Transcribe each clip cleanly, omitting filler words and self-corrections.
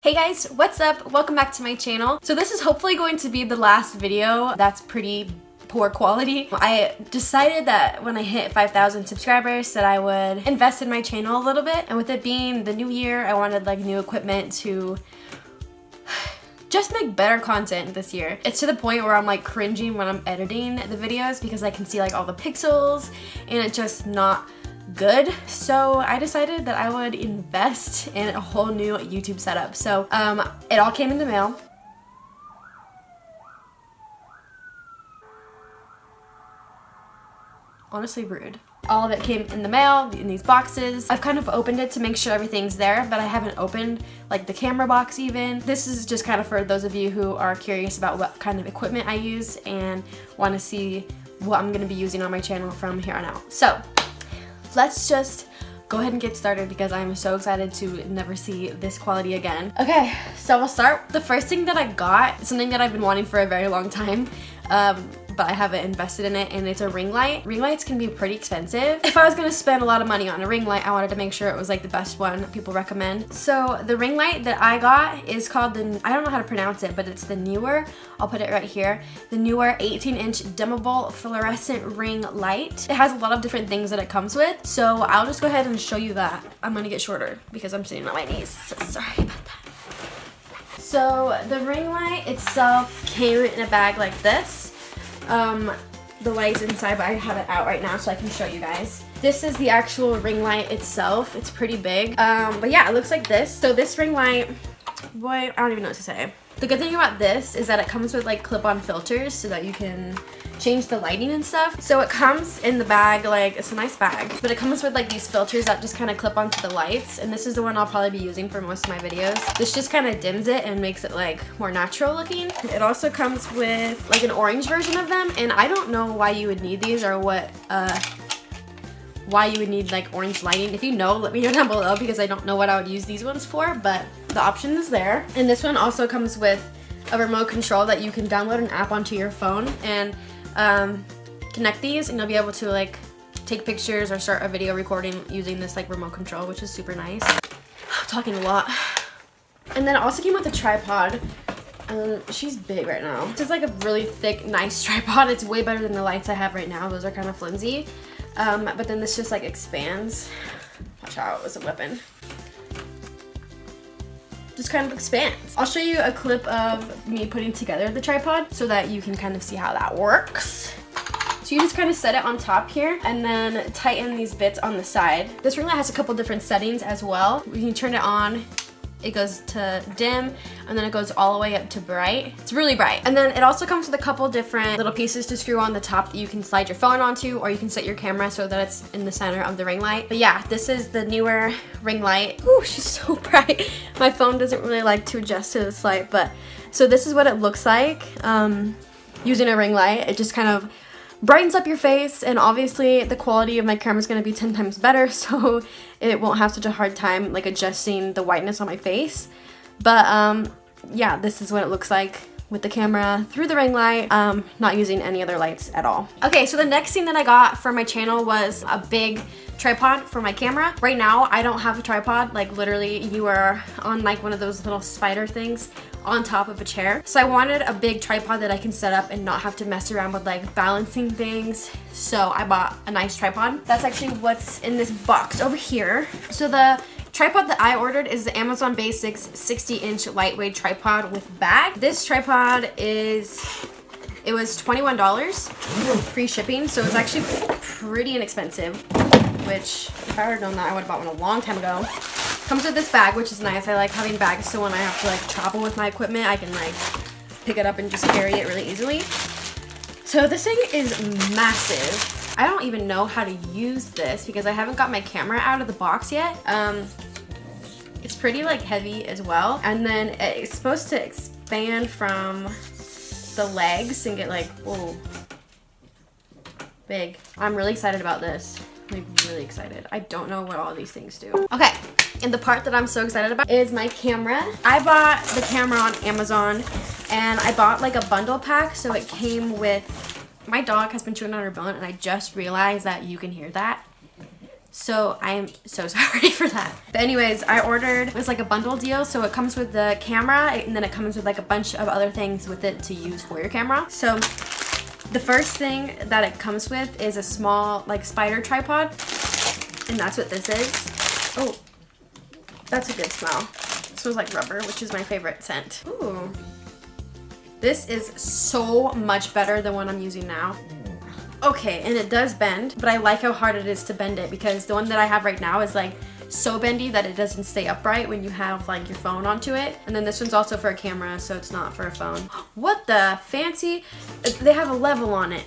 Hey guys, what's up? Welcome back to my channel. So this is hopefully going to be the last video that's pretty poor quality. I decided that when I hit 5,000 subscribers that I would invest in my channel a little bit, and with it being the new year, I wanted like new equipment to just make better content this year. It's to the point where I'm like cringing when I'm editing the videos because I can see like all the pixels and it's just not good. So I decided that I would invest in a whole new YouTube setup. So it all came in the mail. Honestly rude. All of it came in the mail in these boxes. I've kind of opened it to make sure everything's there, but I haven't opened like the camera box even. This is just kind of for those of you who are curious about what kind of equipment I use and want to see what I'm going to be using on my channel from here on out. So let's just go ahead and get started because I'm so excited to never see this quality again. Okay, so we'll start. The first thing that I got, something that I've been wanting for a very long time, but I haven't invested in it, and it's a ring light. Ring lights can be pretty expensive. If I was gonna spend a lot of money on a ring light, I wanted to make sure it was like the best one people recommend. So the ring light that I got is called the, I don't know how to pronounce it, but it's the Neewer. I'll put it right here. The Neewer 18-inch dimmable fluorescent ring light. It has a lot of different things that it comes with. So I'll just go ahead and show you that. I'm gonna get shorter because I'm sitting on my knees, so sorry about that. So the ring light itself came in a bag like this. The light's inside, but I have it out right now so I can show you guys. This is the actual ring light itself. It's pretty big. But yeah, it looks like this. So this ring light, boy, I don't even know what to say. The good thing about this is that it comes with like clip-on filters so that you can change the lighting and stuff. So it comes in the bag, like it's a nice bag, but it comes with like these filters that just kind of clip onto the lights, and this is the one I'll probably be using for most of my videos. This just kind of dims it and makes it like more natural looking. It also comes with like an orange version of them, and I don't know why you would need these or what why you would need like orange lighting. If you know, let me know down below because I don't know what I would use these ones for, but the option is there. And this one also comes with a remote control that you can download an app onto your phone and connect these, and you'll be able to like take pictures or start a video recording using this like remote control, which is super nice. I'm talking a lot. And then it also came with a tripod. She's big right now. This is like a really thick, nice tripod. It's way better than the lights I have right now. Those are kind of flimsy. But then this just like expands. Watch out, it's a weapon. Just kind of expands. I'll show you a clip of me putting together the tripod so that you can kind of see how that works. So you just kind of set it on top here and then tighten these bits on the side. This ring light has a couple different settings as well. You can turn it on, it goes to dim, and then it goes all the way up to bright. It's really bright. And then it also comes with a couple different little pieces to screw on the top that you can slide your phone onto, or you can set your camera so that it's in the center of the ring light. But yeah, this is the Neewer ring light. Ooh, she's so bright. My phone doesn't really like to adjust to this light, but so this is what it looks like using a ring light. It just kind of brightens up your face, and obviously the quality of my camera is going to be 10 times better, so it won't have such a hard time like adjusting the whiteness on my face. But yeah, this is what it looks like with the camera through the ring light, not using any other lights at all. Okay, so the next thing that I got for my channel was a big tripod for my camera. Right now, I don't have a tripod. Like literally, you are on like one of those little spider things on top of a chair. So I wanted a big tripod that I can set up and not have to mess around with like balancing things. So I bought a nice tripod. That's actually what's in this box over here. So the tripod that I ordered is the Amazon Basics 60-inch lightweight tripod with bag. This tripod it was $21, free shipping, so it's actually pretty inexpensive, which if I would have known that, I would have bought one a long time ago. Comes with this bag, which is nice. I like having bags so when I have to like travel with my equipment, I can like pick it up and just carry it really easily. So this thing is massive. I don't even know how to use this because I haven't got my camera out of the box yet. It's pretty like heavy as well. And then it's supposed to expand from the legs and get like, whoa, big. I'm really excited about this. I'm really excited. I don't know what all these things do. Okay, and the part that I'm so excited about is my camera. I bought the camera on Amazon, and I bought like a bundle pack, so it came with, my dog has been chewing on her bone, and I just realized that you can hear that. So I'm so sorry for that. But anyways, I ordered, it's like a bundle deal. So it comes with the camera and then it comes with like a bunch of other things with it to use for your camera. So the first thing that it comes with is a small like spider tripod. And that's what this is. Oh, that's a good smell. It smells like rubber, which is my favorite scent. Ooh. This is so much better than what I'm using now. Okay, and it does bend, but I like how hard it is to bend it because the one that I have right now is like so bendy that it doesn't stay upright when you have like your phone onto it. And then this one's also for a camera, so it's not for a phone. What the fancy? They have a level on it.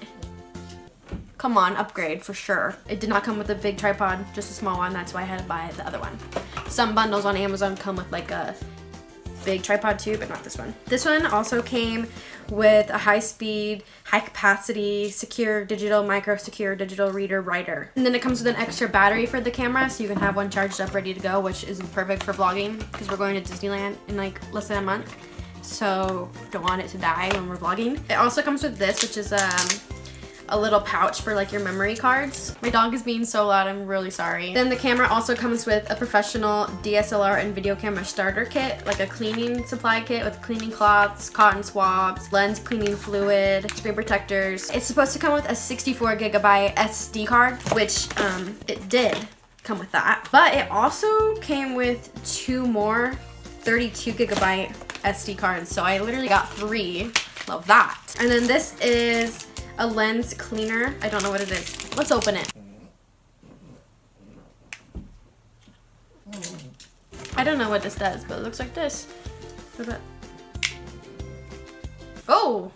Come on, upgrade for sure. It did not come with a big tripod, just a small one. That's why I had to buy the other one. Some bundles on Amazon come with like a big tripod too, but not this one. This one also came with a high-speed, high-capacity, secure digital, micro-secure digital reader writer. And then it comes with an extra battery for the camera, so you can have one charged up ready to go, which is perfect for vlogging because we're going to Disneyland in like less than a month. So don't want it to die when we're vlogging. It also comes with this, which is a little pouch for like your memory cards. My dog is being so loud, I'm really sorry. Then the camera also comes with a professional DSLR and video camera starter kit, like a cleaning supply kit with cleaning cloths, cotton swabs, lens cleaning fluid, screen protectors. It's supposed to come with a 64GB SD card, which it did come with that. But it also came with 2 more 32GB SD cards, so I literally got 3. Love that. And then this is a lens cleaner. I don't know what it is. Let's open it. I don't know what this does, but it looks like this. Look at that. Oh!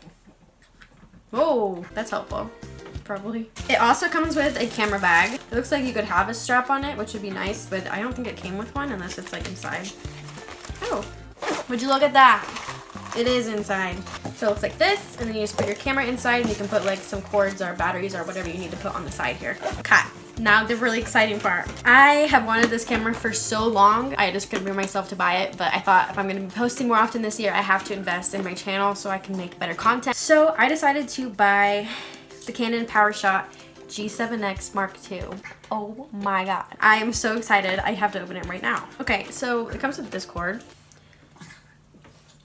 Oh, that's helpful. Probably. It also comes with a camera bag. It looks like you could have a strap on it, which would be nice, but I don't think it came with one unless it's like inside. Oh, would you look at that? It is inside. So it looks like this, and then you just put your camera inside and you can put like some cords or batteries or whatever you need to put on the side here. Okay, now the really exciting part. I have wanted this camera for so long. I just couldn't bring myself to buy it, but I thought if I'm gonna be posting more often this year, I have to invest in my channel so I can make better content. So I decided to buy the Canon PowerShot G7X Mark II. Oh my god. I am so excited. I have to open it right now. Okay, so it comes with this cord.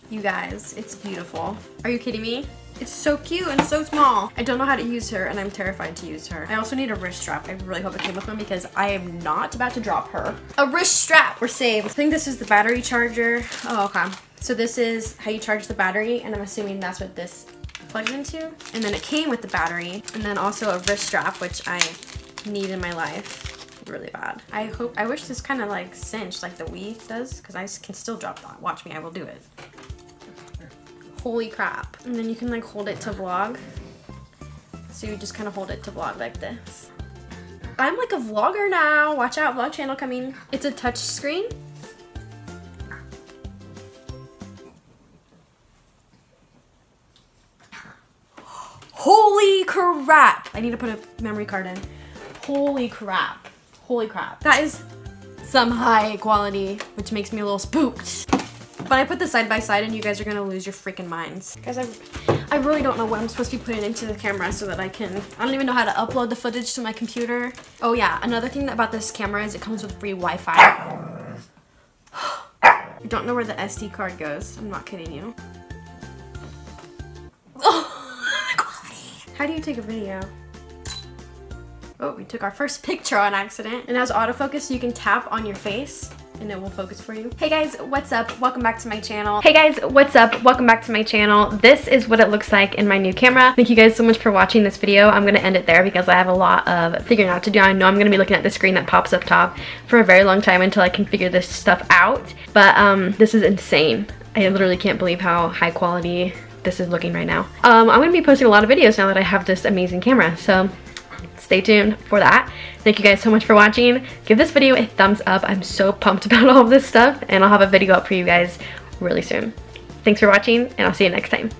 You guys, it's beautiful. Are you kidding me? It's so cute and so small. I don't know how to use her and I'm terrified to use her. I also need a wrist strap. I really hope it came with one because I am not about to drop her. A wrist strap, we're saved. I think this is the battery charger. Oh, okay. So this is how you charge the battery and I'm assuming that's what this plugs into. And then it came with the battery and then also a wrist strap, which I need in my life really bad. I wish this kind of like cinched like the Wii does because I can still drop that. Watch me, I will do it. Holy crap. And then you can like hold it to vlog. So you just kind of hold it to vlog like this. I'm like a vlogger now. Watch out, vlog channel coming. It's a touch screen. Holy crap. I need to put a memory card in. Holy crap. Holy crap. That is some high quality, which makes me a little spooked. When I put this side by side and you guys are gonna lose your freaking minds. Guys, I really don't know what I'm supposed to be putting into the camera so that I don't even know how to upload the footage to my computer. Oh yeah, another thing about this camera is it comes with free Wi-Fi. I don't know where the SD card goes. I'm not kidding you. Oh, quality. How do you take a video? Oh, we took our first picture on accident. And it has autofocus so you can tap on your face and it will focus for you. Hey guys, what's up? Welcome back to my channel. Hey guys, what's up? Welcome back to my channel. This is what it looks like in my new camera. Thank you guys so much for watching this video. I'm gonna end it there because I have a lot of figuring out to do. I know I'm gonna be looking at the screen that pops up top for a very long time until I can figure this stuff out. But this is insane. I literally can't believe how high quality this is looking right now. I'm gonna be posting a lot of videos now that I have this amazing camera. So stay tuned for that. Thank you guys so much for watching. Give this video a thumbs up. I'm so pumped about all of this stuff and I'll have a video up for you guys really soon. Thanks for watching and I'll see you next time.